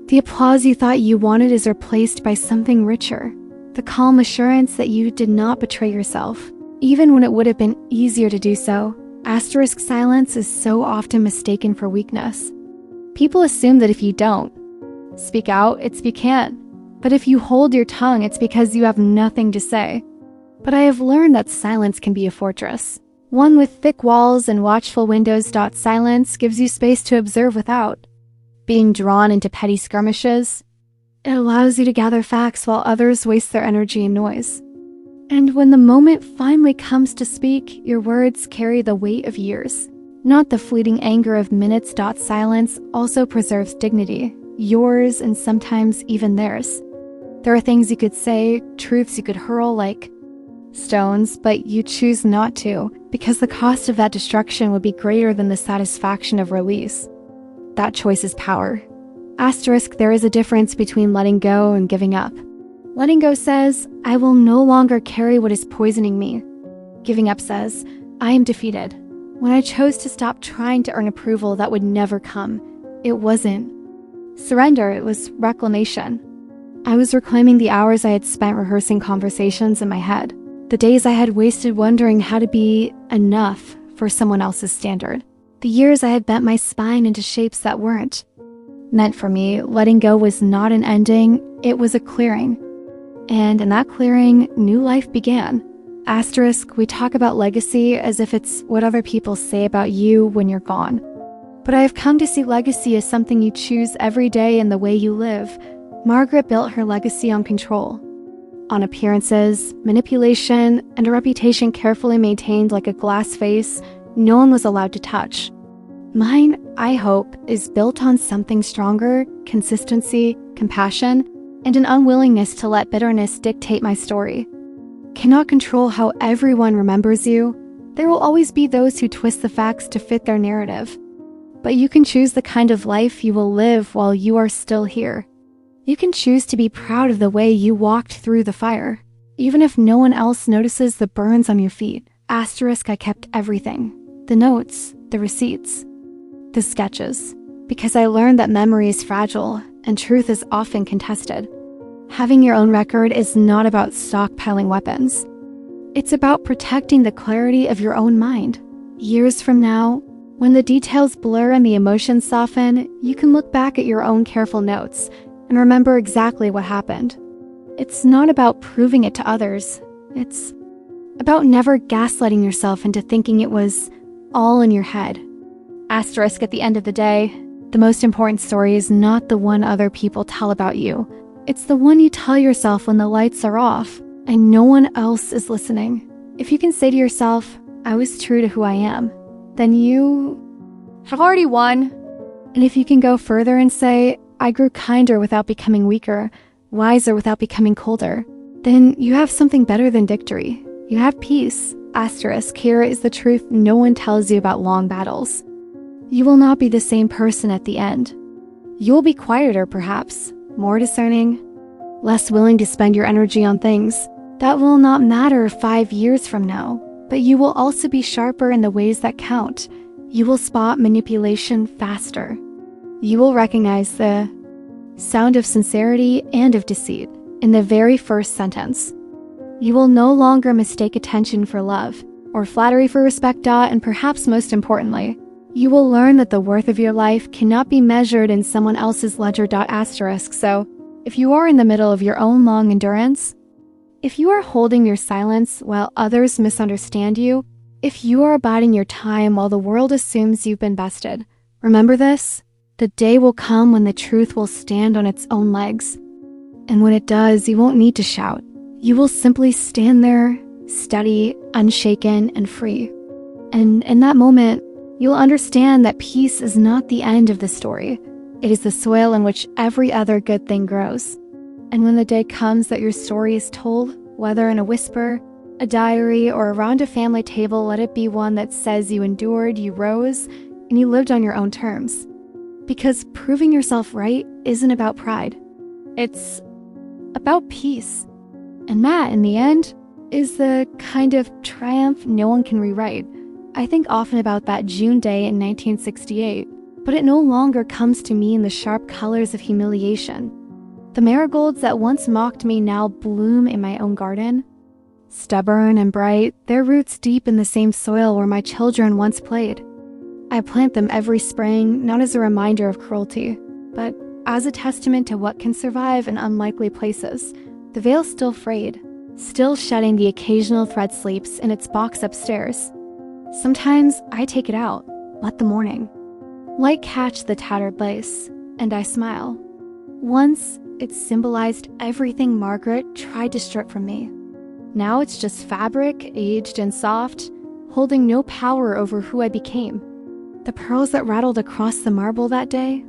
The applause you thought you wanted is replaced by something richer. The calm assurance that you did not betray yourself, even when it would have been easier to do so. Silence is so often mistaken for weakness. People assume that if you don't speak out, it's you can't. But if you hold your tongue, it's because you have nothing to say. But I have learned that silence can be a fortress, one with thick walls and watchful windows. Silence gives you space to observe without being drawn into petty skirmishes. It allows you to gather facts while others waste their energy in noise. And when the moment finally comes to speak, your words carry the weight of years, not the fleeting anger of minutes. Silence also preserves dignity, yours and sometimes even theirs. There are things you could say, truths you could hurl like stones, but you choose not to, because the cost of that destruction would be greater than the satisfaction of release. That choice is power. There is a difference between letting go and giving up. Letting go says, I will no longer carry what is poisoning me. Giving up says, I am defeated. When I chose to stop trying to earn approval that would never come, it wasn't surrender, it was reclamation. I was reclaiming the hours I had spent rehearsing conversations in my head, the days I had wasted wondering how to be enough for someone else's standard, the years I had bent my spine into shapes that weren't meant for me. Letting go was not an ending, it was a clearing. And in that clearing, new life began. We talk about legacy as if it's what other people say about you when you're gone. But I have come to see legacy as something you choose every day in the way you live. Margaret built her legacy on control, on appearances, manipulation, and a reputation carefully maintained like a glass vase no one was allowed to touch. Mine, I hope, is built on something stronger, consistency, compassion, and an unwillingness to let bitterness dictate my story. Cannot control how everyone remembers you. There will always be those who twist the facts to fit their narrative. But you can choose the kind of life you will live while you are still here. You can choose to be proud of the way you walked through the fire, even if no one else notices the burns on your feet. I kept everything. The notes, the receipts. the sketches, because I learned that memory is fragile and truth is often contested. Having your own record is not about stockpiling weapons. It's about protecting the clarity of your own mind. Years from now, when the details blur and the emotions soften, you can look back at your own careful notes and remember exactly what happened. It's not about proving it to others. It's about never gaslighting yourself into thinking it was all in your head. Asterisk at the end of the day, the most important story is not the one other people tell about you. It's the one you tell yourself when the lights are off and no one else is listening. If you can say to yourself, I was true to who I am, then you have already won. And if you can go further and say, I grew kinder without becoming weaker, wiser without becoming colder, then you have something better than victory. You have peace. Asterisk, here is the truth no one tells you about long battles. You will not be the same person at the end. You will be quieter, perhaps, more discerning, less willing to spend your energy on things that will not matter 5 years from now, but you will also be sharper in the ways that count. You will spot manipulation faster. You will recognize the sound of sincerity and of deceit in the very first sentence. You will no longer mistake attention for love or flattery for respect. And perhaps most importantly, you will learn that the worth of your life cannot be measured in someone else's ledger. Asterisk. So, if you are in the middle of your own long endurance, if you are holding your silence while others misunderstand you, if you are biding your time while the world assumes you've been bested, remember this: the day will come when the truth will stand on its own legs. And when it does, you won't need to shout. You will simply stand there, steady, unshaken, and free. And in that moment, you'll understand that peace is not the end of the story. It is the soil in which every other good thing grows. And when the day comes that your story is told, whether in a whisper, a diary, or around a family table, let it be one that says you endured, you rose, and you lived on your own terms. Because proving yourself right isn't about pride. It's about peace. And that, in the end, is the kind of triumph no one can rewrite. I think often about that June day in 1968, but it no longer comes to me in the sharp colors of humiliation. The marigolds that once mocked me now bloom in my own garden. Stubborn and bright, their roots deep in the same soil where my children once played. I plant them every spring, not as a reminder of cruelty, but as a testament to what can survive in unlikely places. The veil still frayed, still shedding the occasional thread sleeps in its box upstairs. Sometimes I take it out, let the morning light catch the tattered lace, and I smile. Once, it symbolized everything Margaret tried to strip from me. Now it's just fabric, aged and soft, holding no power over who I became. The pearls that rattled across the marble that day?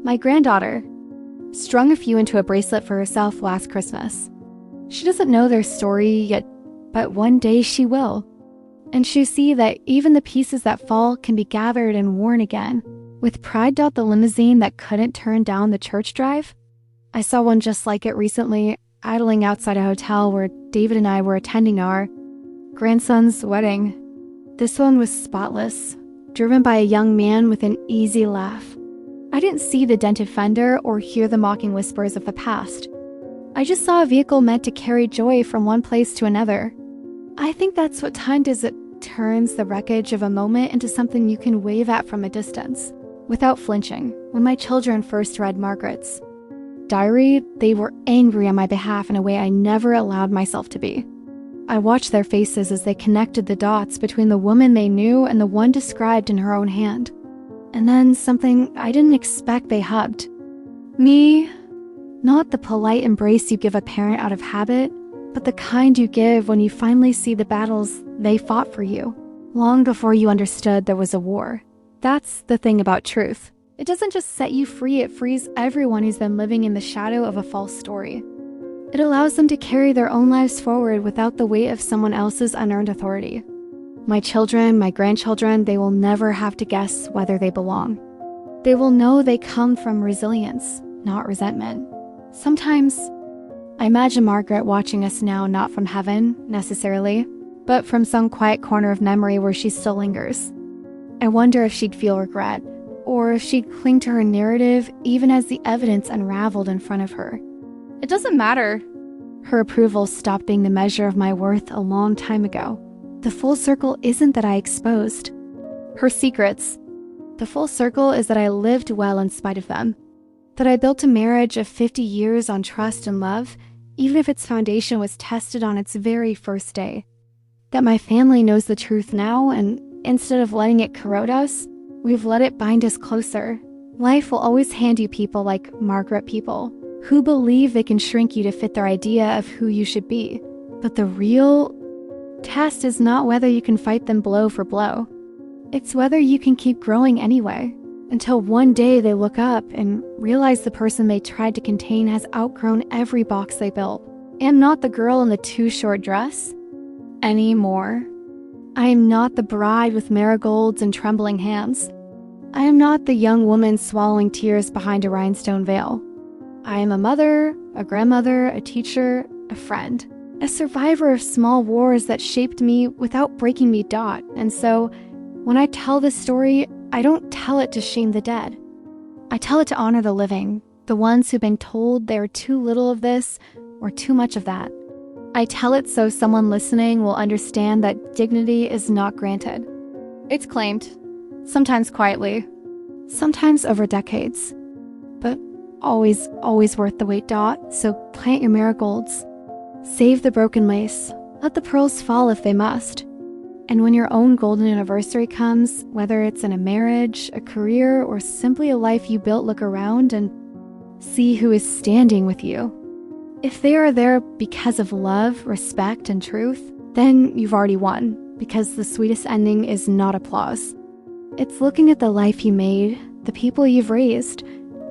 My granddaughter strung a few into a bracelet for herself last Christmas. She doesn't know their story yet, but one day she will. And she'll see that even the pieces that fall can be gathered and worn again. With pride. The limousine that couldn't turn down the church drive? I saw one just like it recently, idling outside a hotel where David and I were attending our grandson's wedding. This one was spotless, driven by a young man with an easy laugh. I didn't see the dented fender or hear the mocking whispers of the past. I just saw a vehicle meant to carry joy from one place to another. I think that's what time does. It turns the wreckage of a moment into something you can wave at from a distance, without flinching. When my children first read Margaret's diary, they were angry on my behalf in a way I never allowed myself to be. I watched their faces as they connected the dots between the woman they knew and the one described in her own hand. And then something I didn't expect, they hugged. Me, not the polite embrace you give a parent out of habit, but the kind you give when you finally see the battles they fought for you, long before you understood there was a war. That's the thing about truth. It doesn't just set you free, it frees everyone who's been living in the shadow of a false story. It allows them to carry their own lives forward without the weight of someone else's unearned authority. My children, my grandchildren, they will never have to guess whether they belong. They will know they come from resilience, not resentment. Sometimes, I imagine Margaret watching us now, not from heaven, necessarily, but from some quiet corner of memory where she still lingers. I wonder if she'd feel regret, or if she'd cling to her narrative even as the evidence unraveled in front of her. It doesn't matter. Her approval stopped being the measure of my worth a long time ago. The full circle isn't that I exposed her secrets. The full circle is that I lived well in spite of them. That I built a marriage of 50 years on trust and love, even if its foundation was tested on its very first day. That my family knows the truth now, and instead of letting it corrode us, we've let it bind us closer. Life will always hand you people like Margaret Mitchell, who believe they can shrink you to fit their idea of who you should be. But the real test is not whether you can fight them blow for blow. It's whether you can keep growing anyway, until one day they look up and realize the person they tried to contain has outgrown every box they built. I'm not the girl in the too short dress anymore. I am not the bride with marigolds and trembling hands. I am not the young woman swallowing tears behind a rhinestone veil. I am a mother, a grandmother, a teacher, a friend, a survivor of small wars that shaped me without breaking me. And so, when I tell this story, I don't tell it to shame the dead. I tell it to honor the living, the ones who've been told they're too little of this or too much of that. I tell it so someone listening will understand that dignity is not granted. It's claimed, sometimes quietly, sometimes over decades, but always worth the wait. So plant your marigolds. Save the broken lace. Let the pearls fall if they must. And when your own golden anniversary comes, whether it's in a marriage, a career, or simply a life you built, look around and see who is standing with you. If they are there because of love, respect, and truth, then you've already won, because the sweetest ending is not applause. It's looking at the life you made, the people you've raised,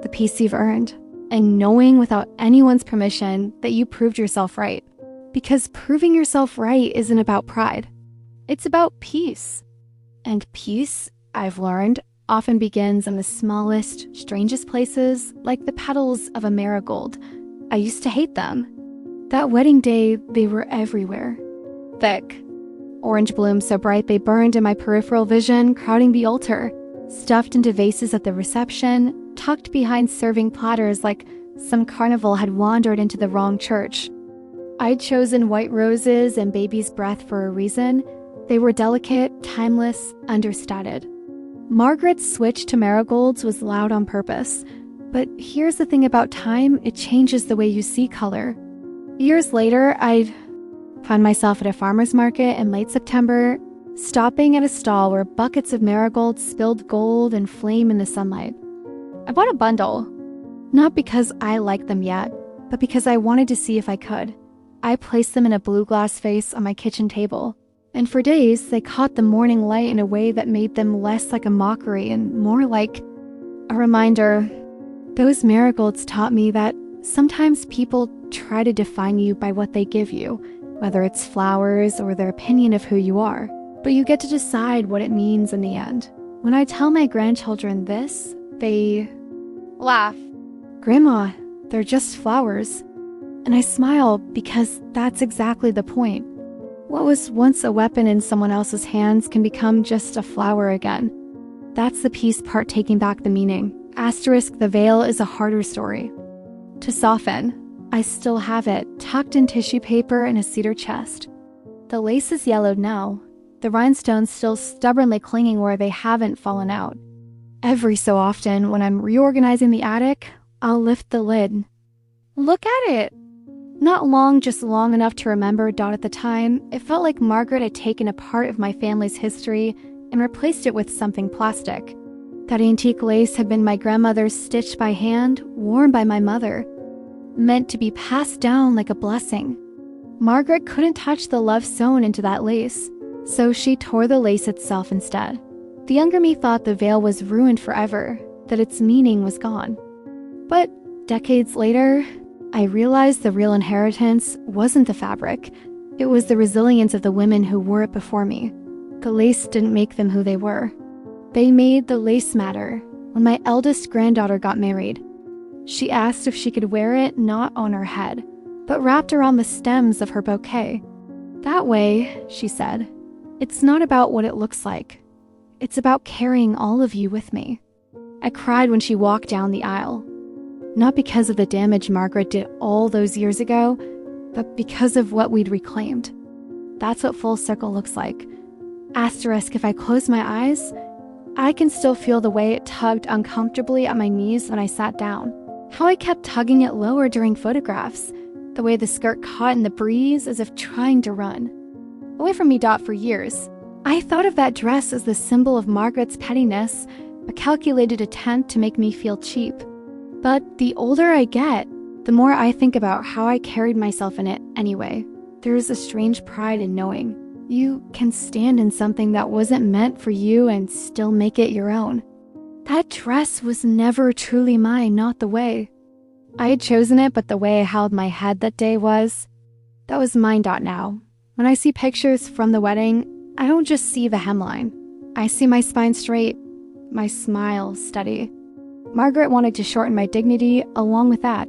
the peace you've earned, and knowing without anyone's permission that you proved yourself right. Because proving yourself right isn't about pride. It's about peace. And peace, I've learned, often begins in the smallest, strangest places, like the petals of a marigold. I used to hate them. That wedding day, they were everywhere. Thick. Orange blooms so bright they burned in my peripheral vision, crowding the altar. Stuffed into vases at the reception, tucked behind serving platters like some carnival had wandered into the wrong church. I'd chosen white roses and baby's breath for a reason. They were delicate, timeless, understated. Margaret's switch to marigolds was loud on purpose. But here's the thing about time, it changes the way you see color. Years later, I'd find myself at a farmer's market in late September, stopping at a stall where buckets of marigolds spilled gold and flame in the sunlight. I bought a bundle, not because I liked them yet, but because I wanted to see if I could. I placed them in a blue glass vase on my kitchen table. And for days, they caught the morning light in a way that made them less like a mockery and more like a reminder. Those marigolds taught me that sometimes people try to define you by what they give you, whether it's flowers or their opinion of who you are. But you get to decide what it means in the end. When I tell my grandchildren this, they laugh. Grandma, they're just flowers. And I smile because that's exactly the point. What was once a weapon in someone else's hands can become just a flower again. That's the piece part taking back the meaning. Asterisk, the veil is a harder story. To soften, I still have it, tucked in tissue paper in a cedar chest. The lace is yellowed now, the rhinestones still stubbornly clinging where they haven't fallen out. Every so often, when I'm reorganizing the attic, I'll lift the lid. Look at it! Not long, just long enough to remember. At the time, it felt like Margaret had taken a part of my family's history and replaced it with something plastic. That antique lace had been my grandmother's, stitched by hand, worn by my mother, meant to be passed down like a blessing. Margaret couldn't touch the love sewn into that lace, so she tore the lace itself instead. The younger me thought the veil was ruined forever, that its meaning was gone. But decades later, I realized the real inheritance wasn't the fabric. It was the resilience of the women who wore it before me. The lace didn't make them who they were. They made the lace matter. When my eldest granddaughter got married, she asked if she could wear it not on her head, but wrapped around the stems of her bouquet. That way, she said, it's not about what it looks like. It's about carrying all of you with me. I cried when she walked down the aisle. Not because of the damage Margaret did all those years ago, but because of what we'd reclaimed. That's what full circle looks like. Asterisk, if I close my eyes, I can still feel the way it tugged uncomfortably at my knees when I sat down. How I kept tugging it lower during photographs. The way the skirt caught in the breeze as if trying to run. Away from me, for years. I thought of that dress as the symbol of Margaret's pettiness, a calculated attempt to make me feel cheap. But the older I get, the more I think about how I carried myself in it anyway. There's a strange pride in knowing you can stand in something that wasn't meant for you and still make it your own. That dress was never truly mine, not the way I had chosen it, but the way I held my head that day was. That was mine. Now. When I see pictures from the wedding, I don't just see the hemline. I see my spine straight, my smile steady. Margaret wanted to shorten my dignity along with that.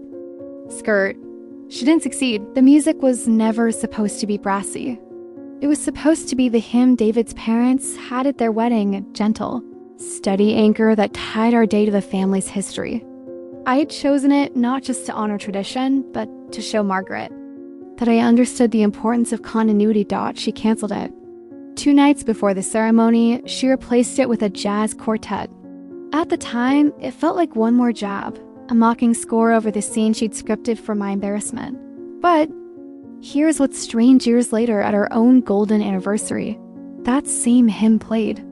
Skirt. She didn't succeed. The music was never supposed to be brassy. It was supposed to be the hymn David's parents had at their wedding, gentle, steady anchor that tied our day to the family's history. I had chosen it not just to honor tradition, but to show Margaret that I understood the importance of continuity. She canceled it. 2 nights before the ceremony, she replaced it with a jazz quartet. At the time, it felt like one more jab, a mocking score over the scene she'd scripted for my embarrassment. But here's what's strange years later at our own golden anniversary. That same hymn played.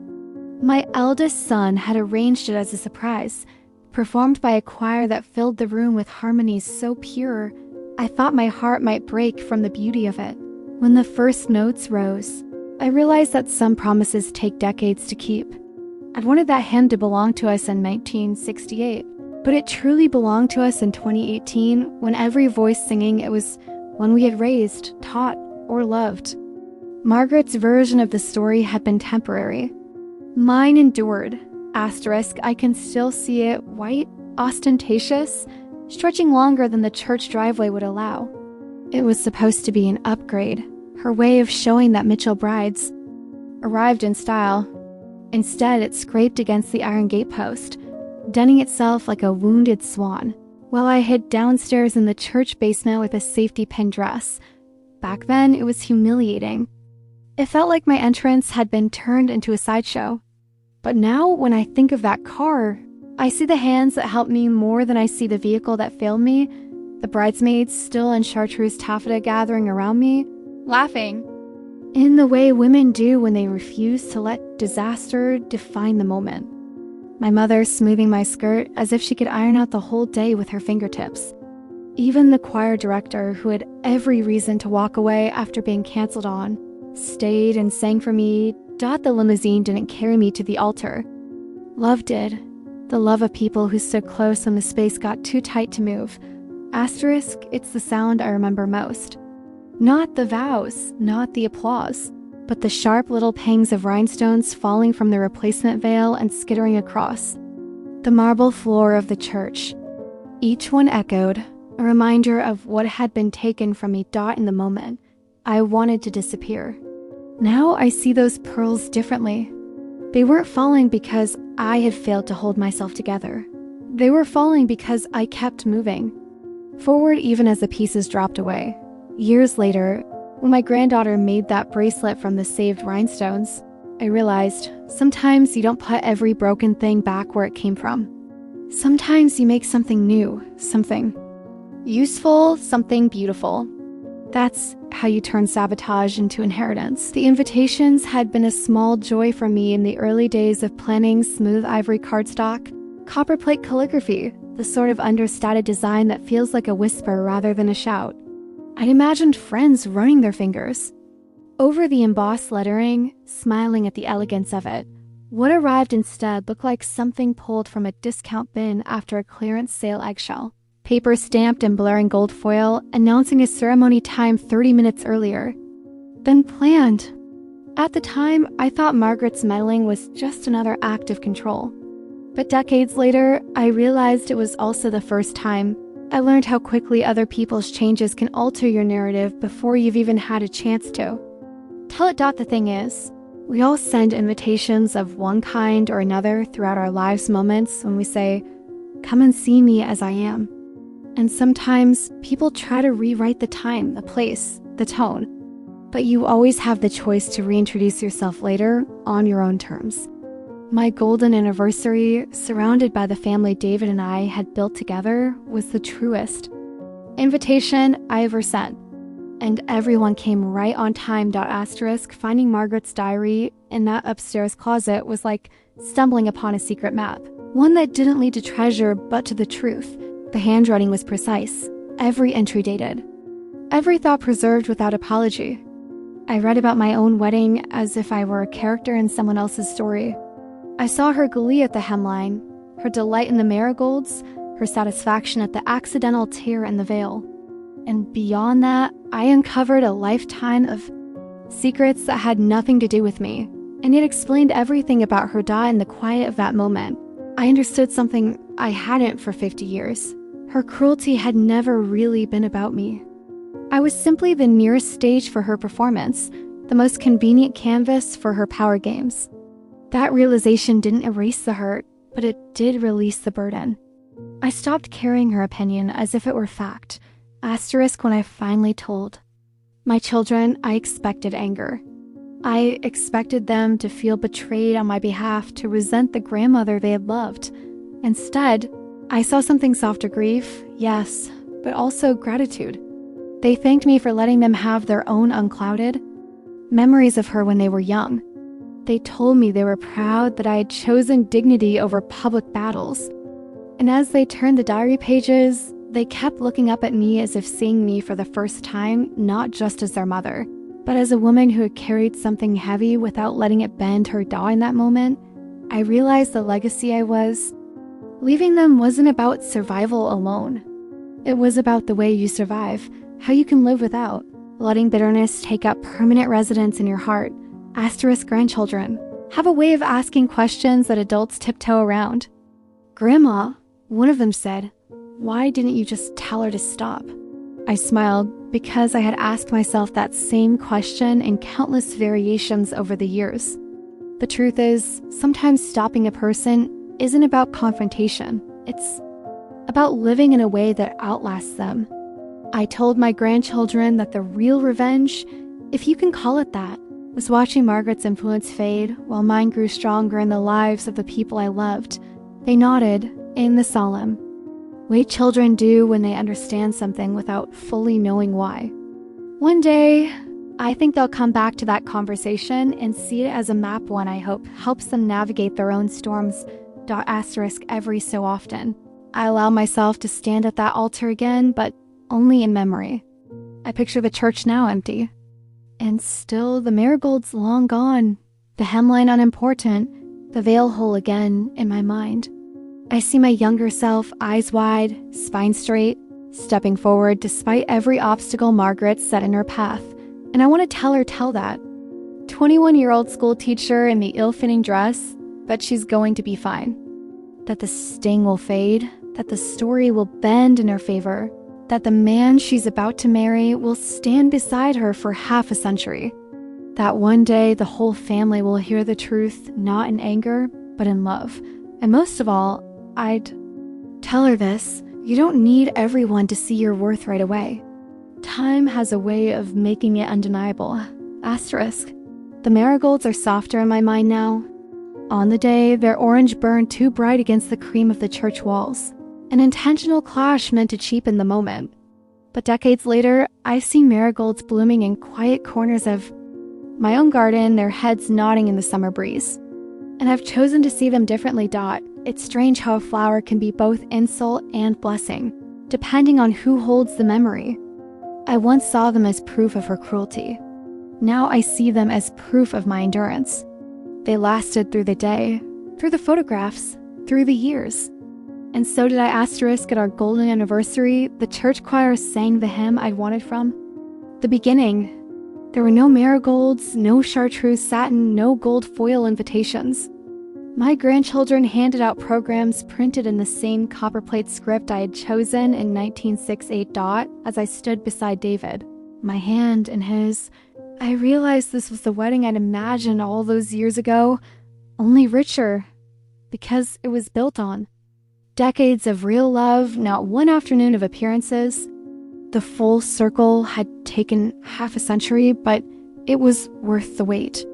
My eldest son had arranged it as a surprise, performed by a choir that filled the room with harmonies so pure, I thought my heart might break from the beauty of it. When the first notes rose, I realized that some promises take decades to keep. I'd wanted that hymn to belong to us in 1968, but it truly belonged to us in 2018 when every voice singing it was one we had raised, taught, or loved. Margaret's version of the story had been temporary. Mine endured. Asterisk, I can still see it, white, ostentatious, stretching longer than the church driveway would allow. It was supposed to be an upgrade, her way of showing that Mitchell brides arrived in style. Instead, it scraped against the iron gatepost, denting itself like a wounded swan, while I hid downstairs in the church basement with a safety pin dress. Back then, it was humiliating. It felt like my entrance had been turned into a sideshow. But now, when I think of that car, I see the hands that helped me more than I see the vehicle that failed me, the bridesmaids still in chartreuse taffeta gathering around me, laughing, in the way women do when they refuse to let disaster define the moment. My mother smoothing my skirt as if she could iron out the whole day with her fingertips. Even the choir director, who had every reason to walk away after being canceled on, stayed and sang for me. The limousine didn't carry me to the altar. Love did. The love of people who stood close when the space got too tight to move. Asterisk, it's the sound I remember most. Not the vows, not the applause, but the sharp little pangs of rhinestones falling from the replacement veil and skittering across the marble floor of the church. Each one echoed, a reminder of what had been taken from me. In the moment, I wanted to disappear. Now I see those pearls differently. They weren't falling because I had failed to hold myself together. They were falling because I kept moving forward even as the pieces dropped away. Years later, when my granddaughter made that bracelet from the saved rhinestones, I realized sometimes you don't put every broken thing back where it came from. Sometimes you make something new, something useful, something beautiful. That's how you turn sabotage into inheritance. The invitations had been a small joy for me in the early days of planning smooth ivory cardstock, copperplate calligraphy, the sort of understated design that feels like a whisper rather than a shout. I'd imagined friends running their fingers over the embossed lettering, smiling at the elegance of it. What arrived instead looked like something pulled from a discount bin after a clearance sale eggshell. Paper stamped in blaring gold foil, announcing a ceremony time 30 minutes earlier than planned. At the time, I thought Margaret's meddling was just another act of control. But decades later, I realized it was also the first time I learned how quickly other people's changes can alter your narrative before you've even had a chance to. Tell it. The thing is, We all send invitations of one kind or another throughout our lives, moments when we say, "Come and see me as I am." And sometimes people try to rewrite the time, the place, the tone. But you always have the choice to reintroduce yourself later on your own terms. My golden anniversary, surrounded by the family David and I had built together, was the truest invitation I ever sent. And everyone came right on time. Finding Margaret's diary in that upstairs closet was like stumbling upon a secret map. One that didn't lead to treasure, but to the truth. The handwriting was precise, every entry dated, every thought preserved without apology. I read about my own wedding as if I were a character in someone else's story. I saw her glee at the hemline, her delight in the marigolds, her satisfaction at the accidental tear in the veil. And beyond that, I uncovered a lifetime of secrets that had nothing to do with me, and yet explained everything about her in the quiet of that moment. I understood something I hadn't for 50 years. Her cruelty had never really been about me. I was simply the nearest stage for her performance, the most convenient canvas for her power games. That realization didn't erase the hurt, but it did release the burden. I stopped carrying her opinion as if it were fact. When I finally told my children, I expected anger. I expected them to feel betrayed on my behalf, to resent the grandmother they had loved. Instead, I saw something softer: grief, yes, but also gratitude. They thanked me for letting them have their own unclouded memories of her when they were young. They told me they were proud that I had chosen dignity over public battles. And as they turned the diary pages, they kept looking up at me as if seeing me for the first time, not just as their mother, but as a woman who had carried something heavy without letting it bend her in that moment. I realized the legacy I was leaving them wasn't about survival alone. It was about the way you survive, how you can live without letting bitterness take up permanent residence in your heart. Grandchildren have a way of asking questions that adults tiptoe around. "Grandma," one of them said, "why didn't you just tell her to stop?" I smiled because I had asked myself that same question in countless variations over the years. The truth is, sometimes stopping a person isn't about confrontation. It's about living in a way that outlasts them. I told my grandchildren that the real revenge, if you can call it that, was watching Margaret's influence fade while mine grew stronger in the lives of the people I loved. They nodded in the solemn way children do when they understand something without fully knowing why. One day, I think they'll come back to that conversation and see it as a map one, I hope, helps them navigate their own storms. Every so often. I allow myself to stand at that altar again, but only in memory. I picture the church now empty. And still the marigolds long gone, the hemline unimportant, the veil whole again in my mind. I see my younger self, eyes wide, spine straight, stepping forward despite every obstacle Margaret set in her path. And I want to tell that. 21-year-old school teacher in the ill-fitting dress, but she's going to be fine. That the sting will fade, that the story will bend in her favor, that the man she's about to marry will stand beside her for half a century. That one day the whole family will hear the truth, not in anger, but in love. And most of all, I'd tell her this: you don't need everyone to see your worth right away. Time has a way of making it undeniable. The marigolds are softer in my mind now. On the day, their orange burned too bright against the cream of the church walls. An intentional clash meant to cheapen the moment. But decades later, I've seen marigolds blooming in quiet corners of my own garden, their heads nodding in the summer breeze. And I've chosen to see them differently. It's strange how a flower can be both insult and blessing, depending on who holds the memory. I once saw them as proof of her cruelty. Now I see them as proof of my endurance. They lasted through the day, through the photographs, through the years. And so did I. At our golden anniversary, the church choir sang the hymn I'd wanted from the beginning. There were no marigolds, no chartreuse satin, no gold foil invitations. My grandchildren handed out programs printed in the same copperplate script I had chosen in 1968. As I stood beside David, my hand in his, I realized this was the wedding I'd imagined all those years ago, only richer, because it was built on decades of real love, not one afternoon of appearances. The full circle had taken half a century, but it was worth the wait.